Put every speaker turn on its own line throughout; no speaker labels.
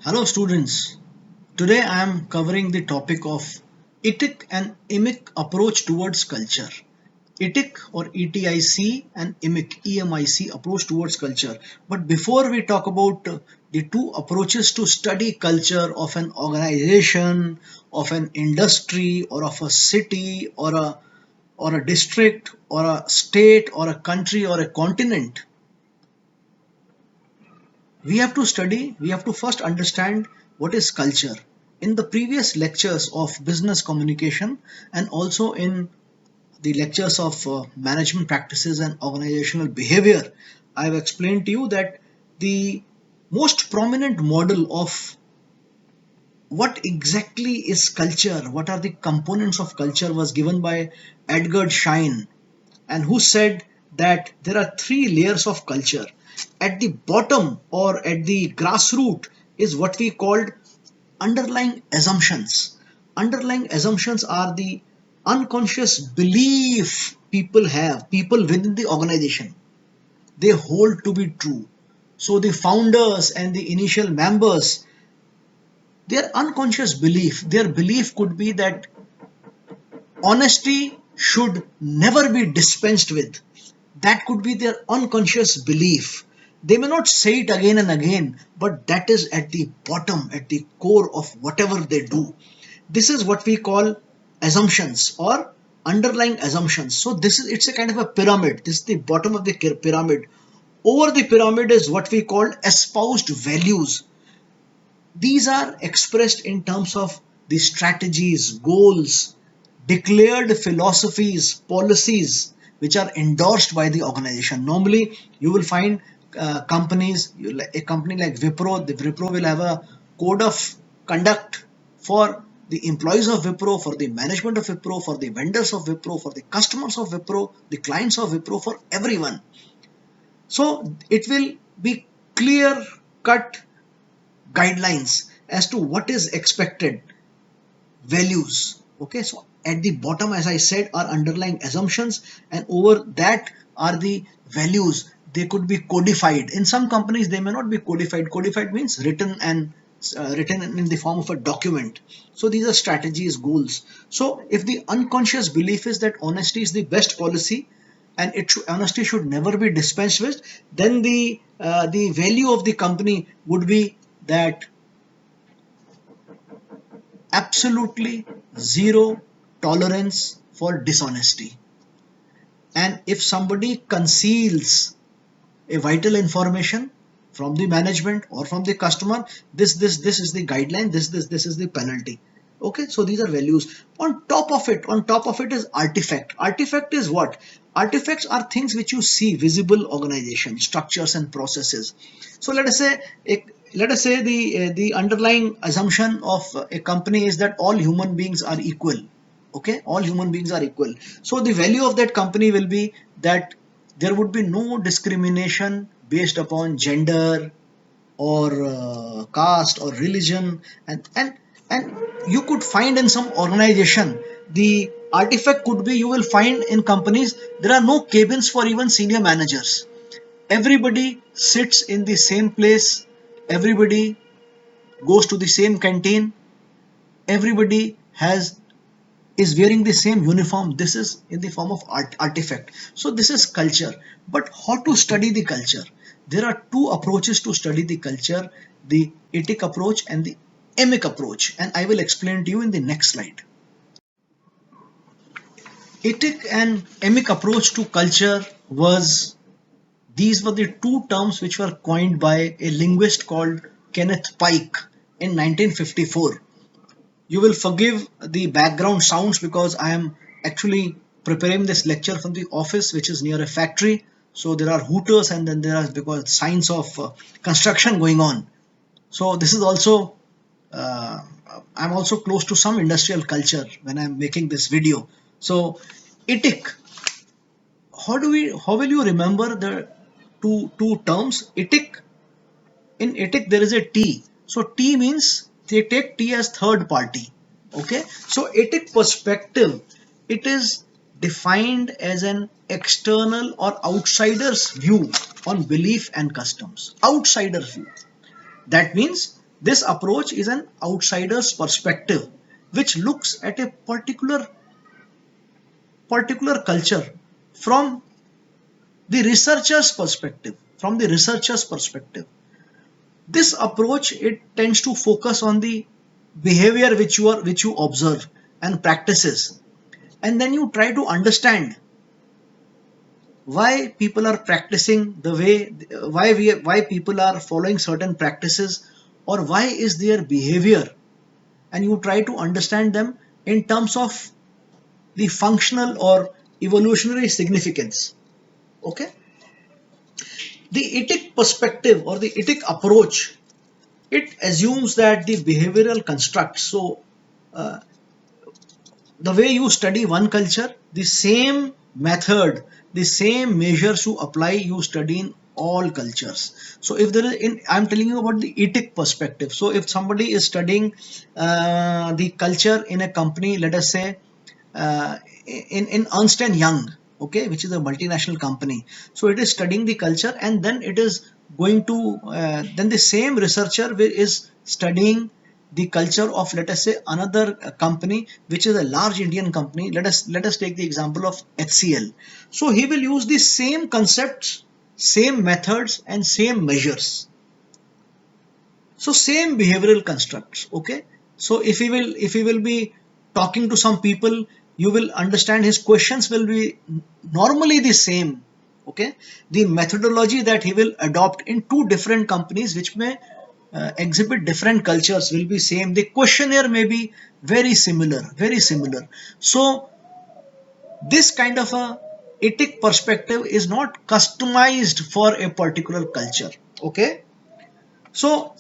Hello students, today I am covering the topic of Etic and Emic approach towards culture. Etic or ETIC and Emic approach towards culture. But before we talk about the two approaches to study culture of an organization, of an industry or of a city or a district or a state or a country or a continent, we have to first understand what is culture. In the previous lectures of business communication and also in the lectures of management practices and organizational behavior, I have explained to you that the most prominent model of what exactly is culture, what are the components of culture, was given by Edgar Schein, and who said that there are three layers of culture. At the bottom or at the grassroots is what we called underlying assumptions. Underlying assumptions are the unconscious belief people have, people within the organization, they hold to be true. So the founders and the initial members, their unconscious belief, their belief could be that honesty should never be dispensed with. That could be their unconscious belief. They may not say it again and again, but that is at the bottom, at the core of whatever they do. This is what we call assumptions or underlying assumptions. So it's a kind of a pyramid. This is the bottom of the pyramid. Over the pyramid is what we call espoused values. These are expressed in terms of the strategies, goals, declared philosophies, policies which are endorsed by the organization. Normally, you will find a company like Wipro, the Wipro will have a code of conduct for the employees of Wipro, for the management of Wipro, for the vendors of Wipro, for the customers of Wipro, the clients of Wipro, for everyone. So it will be clear cut guidelines as to what is expected, values. Okay, so at the bottom, as I said, are underlying assumptions, and over that are the values. They could be codified. In some companies they may not be codified. Codified means written and written in the form of a document. So these are strategies, goals. So if the unconscious belief is that honesty is the best policy and honesty should never be dispensed with, then the value of the company would be that absolutely zero tolerance for dishonesty. And if somebody conceals a vital information from the management or from the customer, this is the guideline, this is the penalty. Okay, so these are values. On top of it is artifact. Artifact is what? Artifacts are things which you see, visible organization structures and processes. So let us say the underlying assumption of a company is that all human beings are equal. Okay, all human beings are equal. So the value of that company will be that there would be no discrimination based upon gender or caste or religion, and you could find in some organization the artifact could be, you will find in companies there are no cabins for even senior managers. Everybody sits in the same place, everybody goes to the same canteen, everybody has is wearing the same uniform. This is in the form of artifact. So this is culture. But how to study the culture? There are two approaches to study the culture, the etic approach and the emic approach, and I will explain to you in the next slide. Etic and emic approach to culture was, these were the two terms which were coined by a linguist called Kenneth Pike in 1954. You will forgive the background sounds because I am actually preparing this lecture from the office which is near a factory. So there are hooters, and then there are, because signs of construction going on. So this is also uh, I'm also close to some industrial culture when I'm making this video. So etic, how will you remember the two terms? Etic, in etic there is a T. So T means, they take T as third party. Okay, so etic perspective, it is defined as an external or outsider's view on belief and customs. Outsider's view, that means This approach is an outsider's perspective which looks at a particular culture from the researcher's perspective. From the researcher's perspective, this approach, it tends to focus on the behavior which you observe and practices, and then you try to understand why people are practicing the way, why people are following certain practices, or why is their behavior, and you try to understand them in terms of the functional or evolutionary significance. Okay, the etic perspective or the etic approach, it assumes that the behavioral constructs, so the way you study one culture, the same method, the same measures you apply, you study in all cultures. So if there is, I'm telling you about the etic perspective. So if somebody is studying the culture in a company, let us say in Ernst and Young, okay, which is a multinational company. So it is studying the culture, and then it is going to then the same researcher is studying the culture of, let us say, another company which is a large Indian company. Let us take the example of HCL. So he will use the same concepts, same methods, and same measures. So same behavioral constructs. Okay, so if he will be talking to some people, you will understand his questions will be normally the same. Okay, the methodology that he will adopt in two different companies which may exhibit different cultures will be same. The questionnaire may be very similar. So this kind of a etic perspective is not customized for a particular culture. Okay, so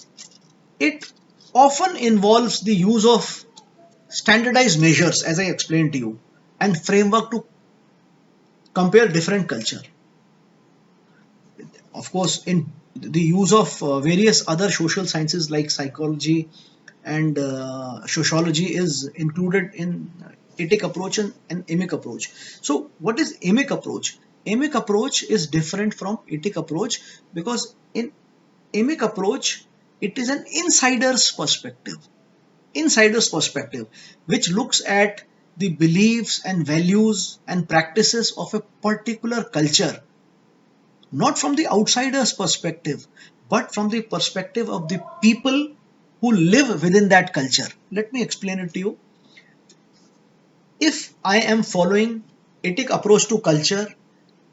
it often involves the use of standardized measures, as I explained to you, and framework to compare different culture. Of course, in the use of various other social sciences like psychology and sociology is included in etic approach and emic approach. So what is emic approach? Emic approach is different from etic approach because in emic approach, it is an insider's perspective which looks at the beliefs and values and practices of a particular culture, not from the outsider's perspective, but from the perspective of the people who live within that culture. Let me explain it to you. If I am following etic approach to culture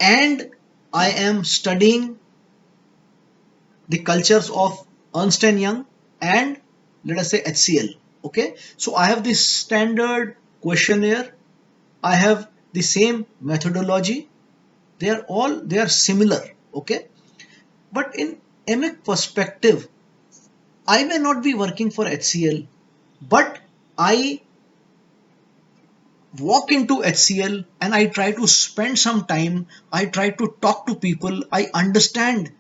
and I am studying the cultures of Ernst and Young and, let us say, HCL. Okay, so I have this standard questionnaire, I have the same methodology, they are similar. Okay, but in emic perspective, I may not be working for HCL, but I walk into HCL and I try to spend some time, I try to talk to people, I understand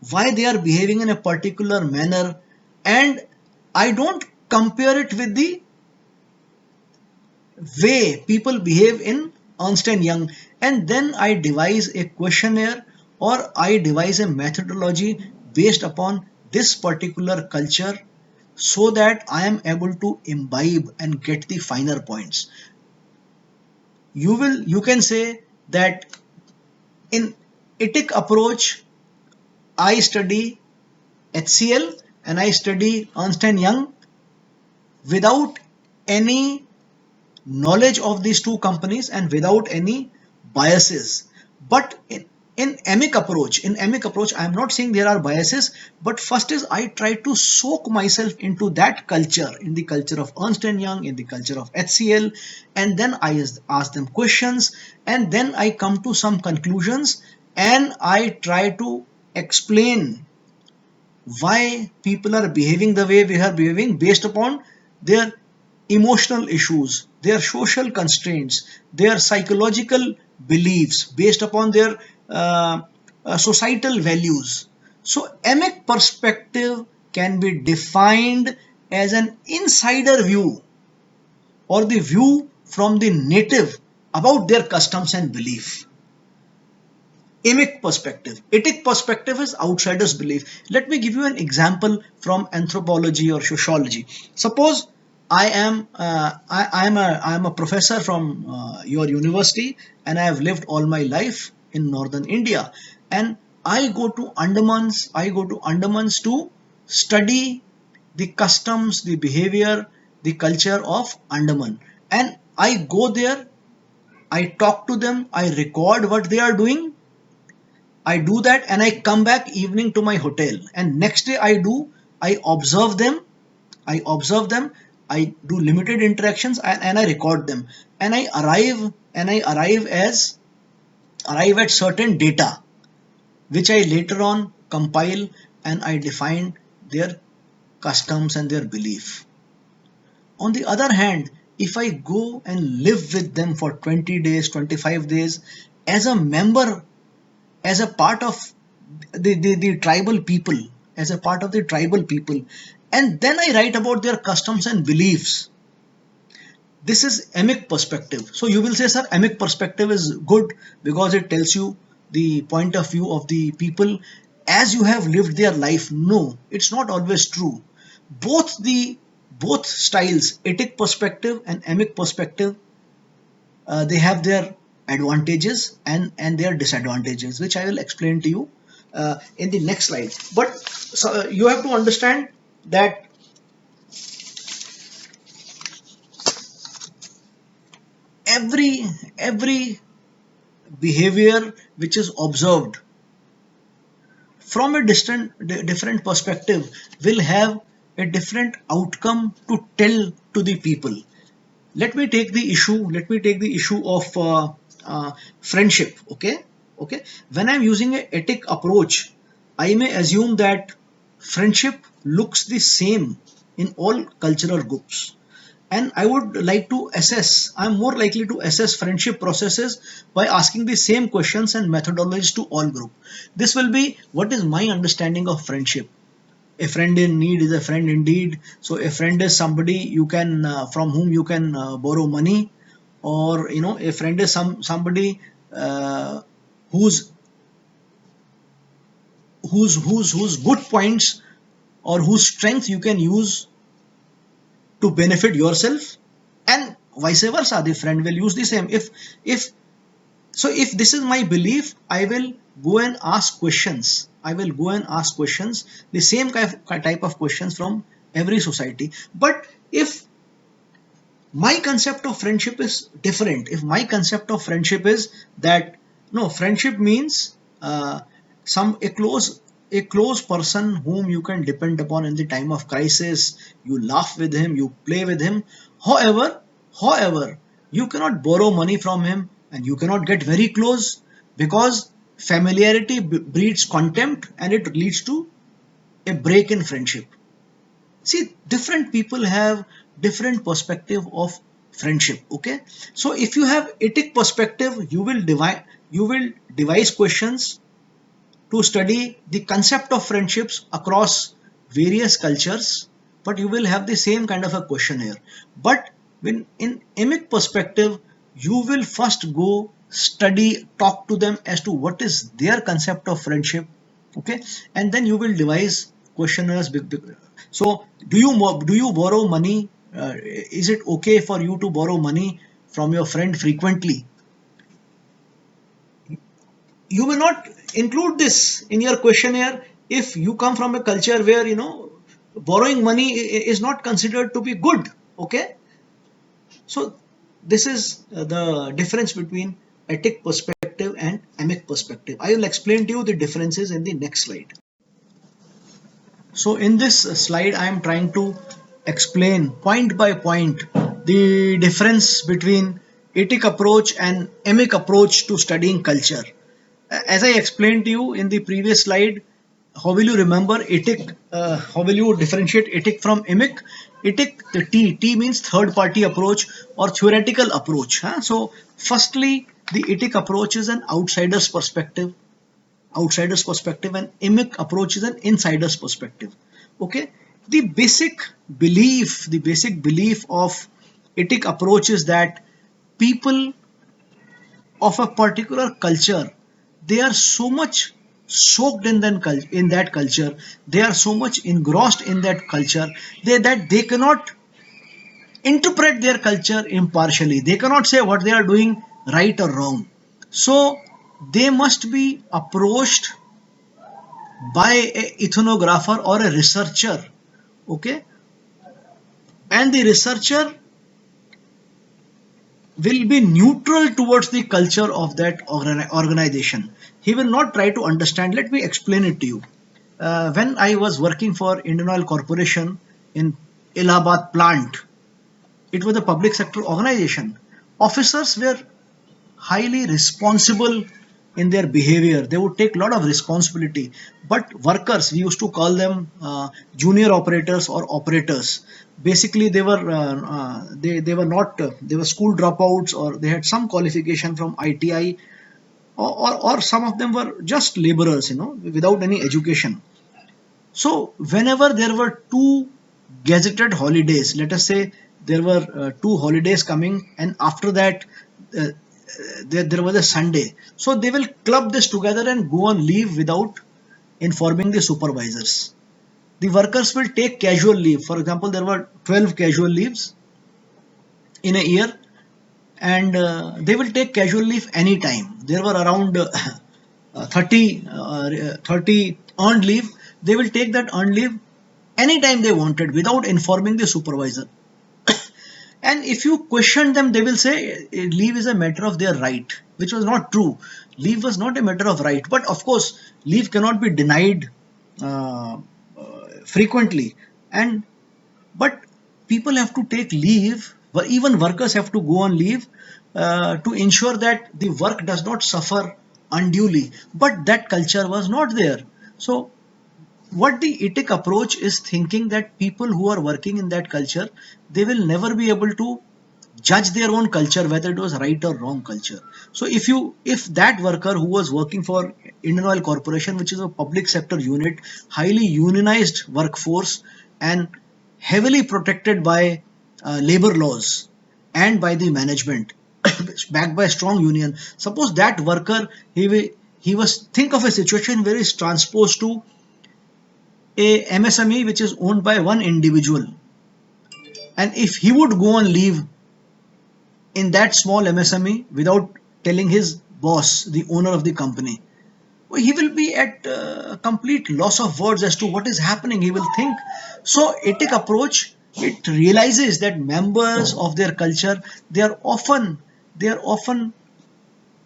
why they are behaving in a particular manner, and I don't compare it with the way people behave in Ernst and Young, and then I devise a questionnaire or I devise a methodology based upon this particular culture so that I am able to imbibe and get the finer points. You can say that in etic approach I study HCL and I study Ernst and Young without any knowledge of these two companies and without any biases. But in emic approach, I am not saying there are biases, but first is I try to soak myself into that culture, in the culture of Ernst and Young, in the culture of HCL, and then I ask them questions, and then I come to some conclusions, and I try to explain why people are behaving the way they are behaving based upon their emotional issues, their social constraints, their psychological beliefs, based upon their societal values. So, emic perspective can be defined as an insider view or the view from the native about their customs and belief. Emic perspective. Etic perspective is outsider's belief. Let me give you an example from anthropology or sociology. Suppose I am a professor from your university, and I have lived all my life in northern India, and I go to Andamans to study the customs, the behavior, the culture of Andaman, and I go there, I talk to them, I record what they are doing, I do that, and I come back evening to my hotel. And next day I observe them, I observe them, I do limited interactions, and I record them. And I arrive at certain data which I later on compile, and I define their customs and their belief. On the other hand, if I go and live with them for 20 days, 25 days as a member, as a part of the tribal people, as a part of the tribal people, and then I write about their customs and beliefs. This is emic perspective. So you will say, sir, emic perspective is good because it tells you the point of view of the people as you have lived their life. No, it's not always true. Both the both styles, etic perspective and emic perspective, they have their advantages and their disadvantages, which I will explain to you in the next slide. But so, you have to understand that every behavior which is observed from a different perspective will have a different outcome to tell to the people. Let me take the issue of friendship. Okay, when I'm using a etic approach, I may assume that friendship looks the same in all cultural groups, and I would like to assess I'm more likely to assess friendship processes by asking the same questions and methodologies to all group. This will be what is my understanding of friendship. A friend in need is a friend indeed. So a friend is somebody you can from whom you can borrow money, or a friend is somebody whose whose good points or whose strength you can use to benefit yourself, and vice versa. The friend will use the same. If So if this is my belief, I will go and ask questions. The same type of questions from every society. But if my concept of friendship is different, if my concept of friendship is that no, friendship means some a close person whom you can depend upon in the time of crisis. You laugh with him, you play with him. However, you cannot borrow money from him, and you cannot get very close, because familiarity breeds contempt, and it leads to a break in friendship. See, different people have different perspective of friendship. Okay, so if you have etic perspective, you will devise questions to study the concept of friendships across various cultures, but you will have the same kind of a question here. But when in emic perspective, you will first go study, talk to them as to what is their concept of friendship. Okay, and then you will devise questionnaires. So do you borrow money? Is it okay for you to borrow money from your friend frequently? You may not include this in your questionnaire if you come from a culture where borrowing money is not considered to be good. Okay, so this is the difference between etic perspective and emic perspective. I will explain to you the differences in the next slide. So in this slide, I am trying to explain point by point the difference between etic approach and emic approach to studying culture. As I explained to you in the previous slide, how will you remember etic? How will you differentiate etic from emic? Etic, the T means third party approach or theoretical approach. Huh? So firstly, the etic approach is an outsider's perspective, and emic approach is an insider's perspective. Okay, the basic belief of etic approach is that people of a particular culture, they are so much soaked in that culture, they are so much engrossed in that culture, that they cannot interpret their culture impartially. They cannot say what they are doing right or wrong. So they must be approached by a ethnographer or a researcher. Okay, and the researcher will be neutral towards the culture of that organization. He will not try to understand. Let me explain it to you. When I was working for Indian Oil Corporation in Allahabad plant, it was a public sector organization. Officers were highly responsible in their behavior. They would take a lot of responsibility. But workers, we used to call them junior operators or operators. Basically, they were not they were school dropouts, or they had some qualification from ITI, or some of them were just laborers, without any education. So whenever there were two gazetted holidays, let us say there were two holidays coming, and after that uh, there was a Sunday. So they will club this together and go on leave without informing the supervisors. The workers will take casual leave. For example, there were 12 casual leaves in a year, and they will take casual leave anytime. There were around 30 earned leave. They will take that earned leave anytime they wanted without informing the supervisor. And if you question them, they will say leave is a matter of their right, which was not true. Leave was not a matter of right. But of course, leave cannot be denied uh, frequently. And but people have to take leave, even workers have to go on leave to ensure that the work does not suffer unduly. But that culture was not there. So what the Etic approach is thinking, that people who are working in that culture, they will never be able to judge their own culture whether it was right or wrong culture. So if that worker who was working for Indian Oil Corporation, which is a public sector unit, highly unionized workforce, and heavily protected by labor laws and by the management, backed by a strong union, suppose that worker, he was, think of a situation where he's transposed to a MSME which is owned by one individual, and if he would go on leave in that small MSME without telling his boss, the owner of the company, well, he will be at complete loss of words as to what is happening. He will think. So Etic approach, it realizes that members of their culture, they are often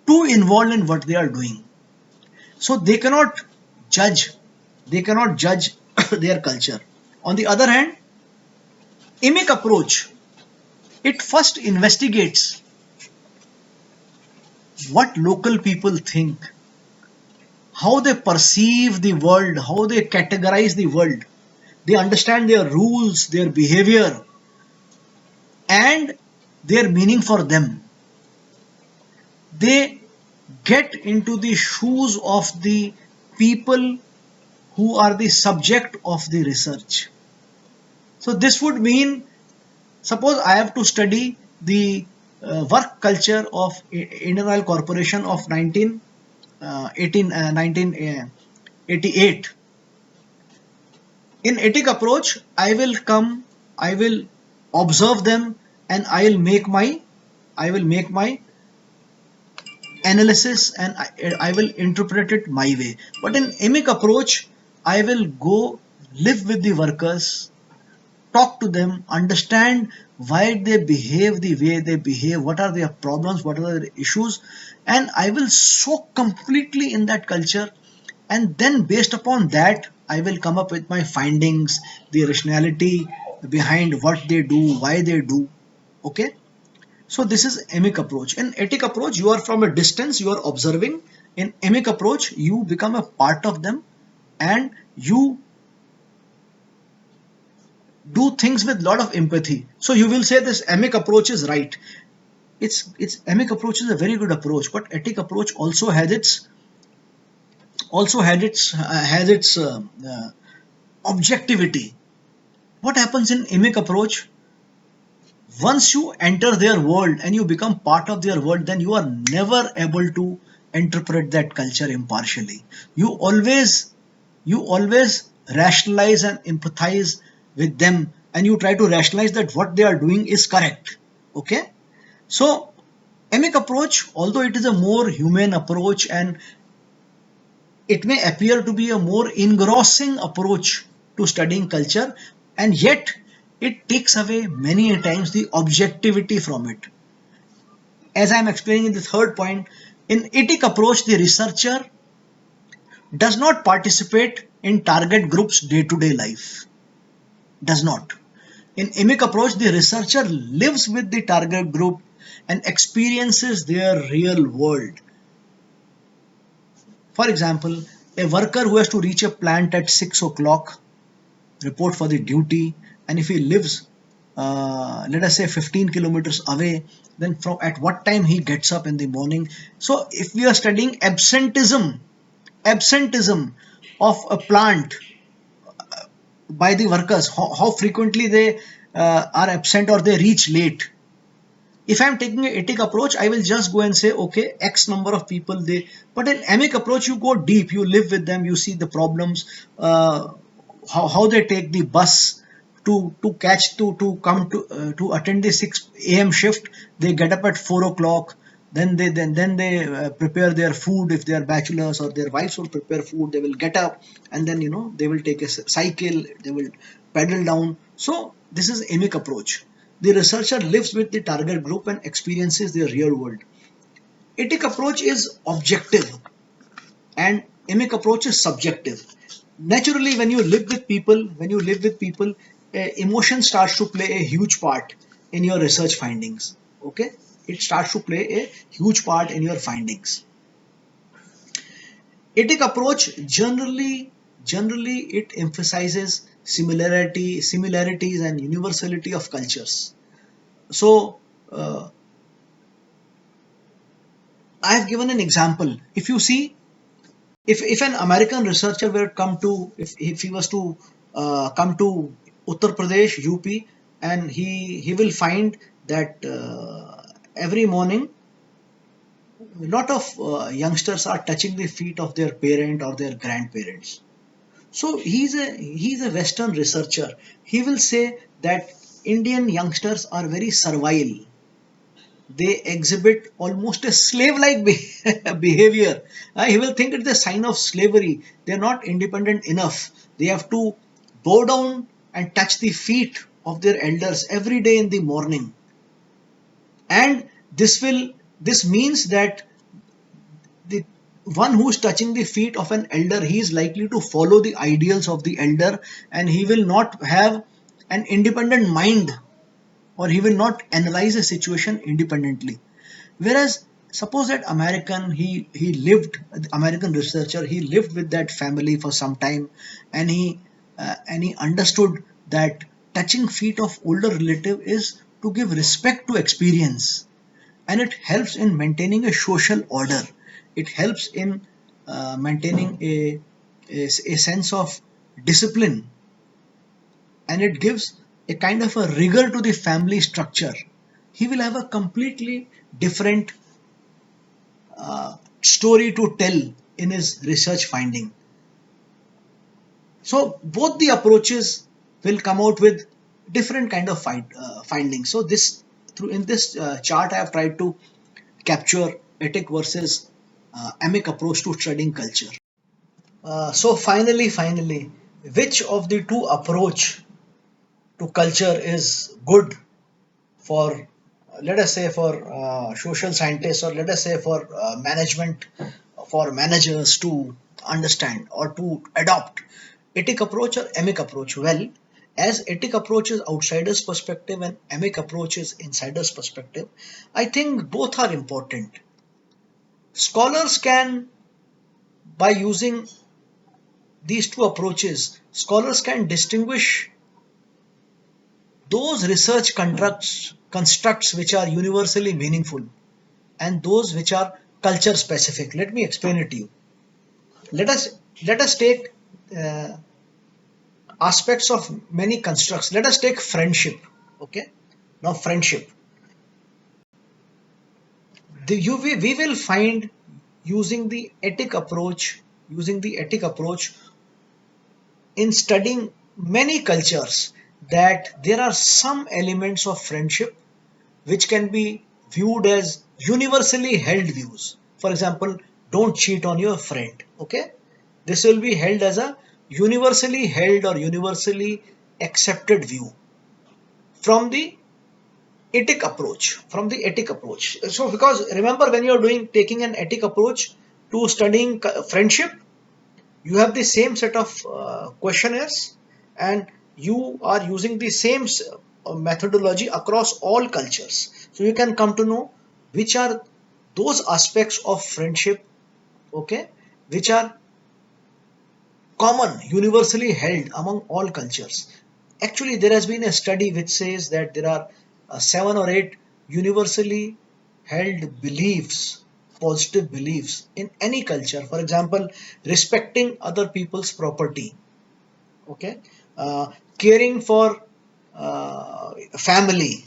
too involved in what they are doing, so judge they cannot judge their culture. On the other hand, Emic approach, it first investigates what local people think, how they perceive the world, how they categorize the world. They understand their rules, their behavior, and their meaning for them. They get into the shoes of the people who are the subject of the research. So this would mean, suppose I have to study the work culture of Indian Oil Corporation of 1988. In Etic approach, I will observe them, and I will make my analysis, and I will interpret it my way. But in Emic approach, I will go live with the workers, talk to them, understand why they behave the way they behave, what are their problems, what are their issues, and I will soak completely in that culture, and then based upon that, I will come up with my findings, the rationality behind what they do, why they do. Okay. So this is Emic approach. In Etic approach, you are from a distance, you are observing. In Emic approach, you become a part of them, and you do things with a lot of empathy. So you will say this Emic approach is right. It's Emic approach is a very good approach, but Etic approach also has its objectivity. What happens in Emic approach? Once you enter their world and you become part of their world, then you are never able to interpret that culture impartially. You always you always rationalize and empathize with them, and you try to rationalize that what they are doing is correct. Okay, so emic approach, although it is a more humane approach and it may appear to be a more engrossing approach to studying culture, and yet it takes away many a times the objectivity from it. As I am explaining in the third point, in etic approach, the researcher does not participate in target group's day-to-day life. Does not. In emic approach, the researcher lives with the target group and experiences their real world. For example, a worker who has to reach a plant at 6 o'clock, report for the duty, and if he lives, let us say 15 kilometers away, then from at what time he gets up in the morning. So if we are studying absenteeism of a plant by the workers, how frequently they are absent or they reach late. If I'm taking an etic approach, I will just go and say, okay, X number of people they. But in emic approach, you go deep, you live with them, you see the problems, how they take the bus to catch to come to attend the 6 a.m. shift. They get up at 4 o'clock. Then they prepare their food if they are bachelors, or their wives will prepare food. They will get up and then they will take a cycle. They will pedal down. So this is emic approach. The researcher lives with the target group and experiences their real world. Etic approach is objective and emic approach is subjective. Naturally, when you live with people, emotion starts to play a huge part in your research findings. Okay, it starts to play a huge part in your findings. Etic approach generally it emphasizes similarities and universality of cultures. So I have given an example. If you see, if an American researcher were come to if he was to come to Uttar Pradesh, UP, and he will find that every morning a lot of youngsters are touching the feet of their parent or their grandparents. So he's a Western researcher. He will say that Indian youngsters are very servile. They exhibit almost a slave-like behavior. He will think it's a sign of slavery. They're not independent enough. They have to bow down and touch the feet of their elders every day in the morning. And this means that the one who's touching the feet of an elder, he is likely to follow the ideals of the elder, and he will not have an independent mind, or he will not analyze a situation independently. Whereas suppose that he lived, the American researcher, he lived with that family for some time, and he understood that touching feet of older relative is to give respect to experience, and it helps in maintaining a social order. It helps in maintaining a sense of discipline, and it gives a kind of a rigor to the family structure. He will have a completely different story to tell in his research finding. So both the approaches will come out with different kind of findings. So this through in this chart I have tried to capture etic versus emic approach to studying culture. So finally, which of the two approach to culture is good for, let us say, for social scientists, or let us say for management, for managers to understand or to adopt, etic approach or emic approach? Well, as etic approach is outsider's perspective and emic approach is insider's perspective, I think both are important. Scholars can, by using these two approaches, scholars can distinguish those research constructs which are universally meaningful and those which are culture specific. Let me explain it to you. Let us take uh, aspects of many constructs. Let us take friendship. Okay, now friendship. We will find using the etic approach, using the etic approach in studying many cultures, that there are some elements of friendship which can be viewed as universally held views. For example, don't cheat on your friend. Okay, this will be held as a universally held or universally accepted view from the etic approach. From the etic approach. So, because remember, when you are doing taking an etic approach to studying friendship, you have the same set of questionnaires, and you are using the same methodology across all cultures, so you can come to know which are those aspects of friendship, okay, which are common, universally held among all cultures. Actually, there has been a study which says that there are 7 or 8 universally held beliefs, positive beliefs in any culture. For example, respecting other people's property, okay, caring for family.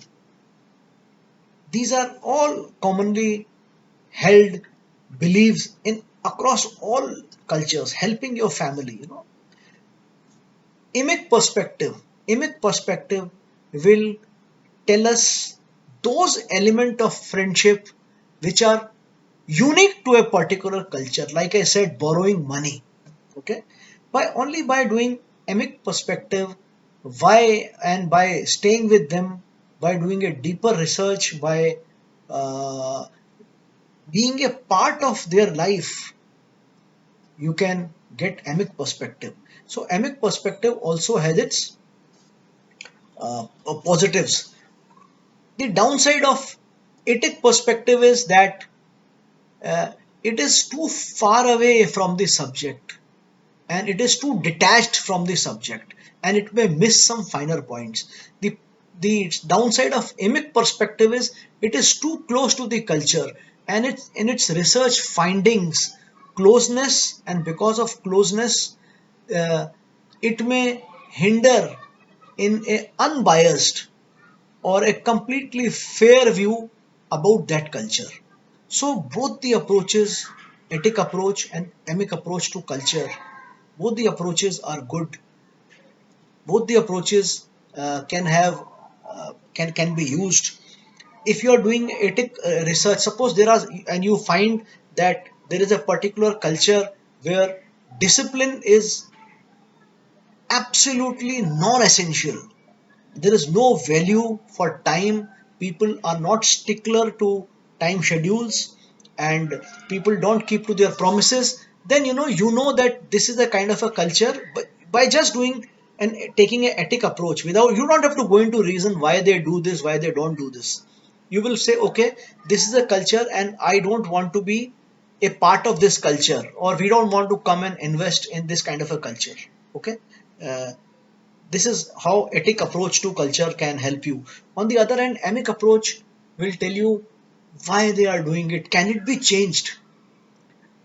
These are all commonly held beliefs in across all cultures. Helping your family, Emic perspective. Emic perspective will tell us those elements of friendship which are unique to a particular culture. Like I said, borrowing money. Okay, by doing emic perspective, why, and by staying with them, by doing a deeper research, by uh, being a part of their life, you can get emic perspective. So emic perspective also has its positives. The downside of etic perspective is that uh, it is too far away from the subject, and it is too detached from the subject, and it may miss some finer points. The downside of emic perspective is it is too close to the culture, and it's in its research findings closeness, and because of closeness, uh, it may hinder in a unbiased or a completely fair view about that culture. So both the approaches, etic approach and emic approach to culture, both the approaches are good. Both the approaches can be used. If you are doing etic research, suppose there are, and you find that there is a particular culture where discipline is absolutely non-essential, there is no value for time, people are not stickler to time schedules, and people don't keep to their promises, then you know that this is a kind of a culture. But by just doing and taking an ethic approach, without, you don't have to go into reason why they do this, why they don't do this. You will say, okay, this is a culture and I don't want to be a part of this culture, or we don't want to come and invest in this kind of a culture. Okay, uh, this is how etic approach to culture can help you. On the other hand, emic approach will tell you why they are doing it. Can it be changed?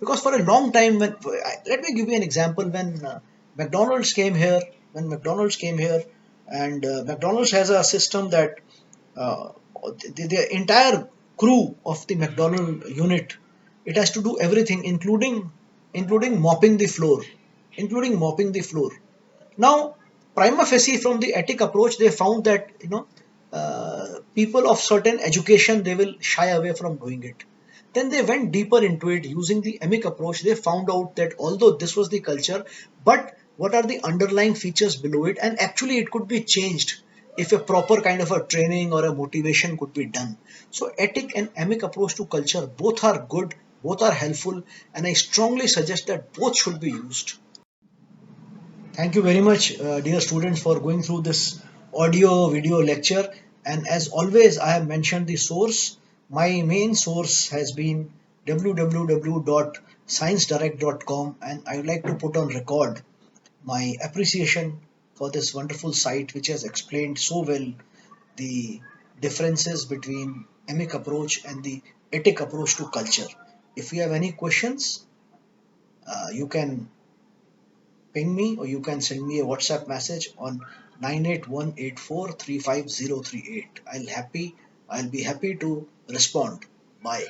Because for a long time, let me give you an example. When McDonald's came here, when McDonald's came here, and McDonald's has a system that uh, the entire crew of the McDonald unit, it has to do everything, including mopping the floor, including mopping the floor. Now, prima facie, from the ethic approach, they found that people of certain education, they will shy away from doing it. Then they went deeper into it using the emic approach. They found out that although this was the culture, but what are the underlying features below it, and actually it could be changed if a proper kind of a training or a motivation could be done. So ethic and emic approach to culture, both are good, both are helpful, and I strongly suggest that both should be used. Thank you very much, dear students, for going through this audio video lecture. And as always, I have mentioned the source. My main source has been www.sciencedirect.com, and I would like to put on record my appreciation for this wonderful site, which has explained so well the differences between emic approach and the etic approach to culture. If you have any questions, you can ping me, or you can send me a WhatsApp message on 98184350338. I'll be happy to respond. Bye.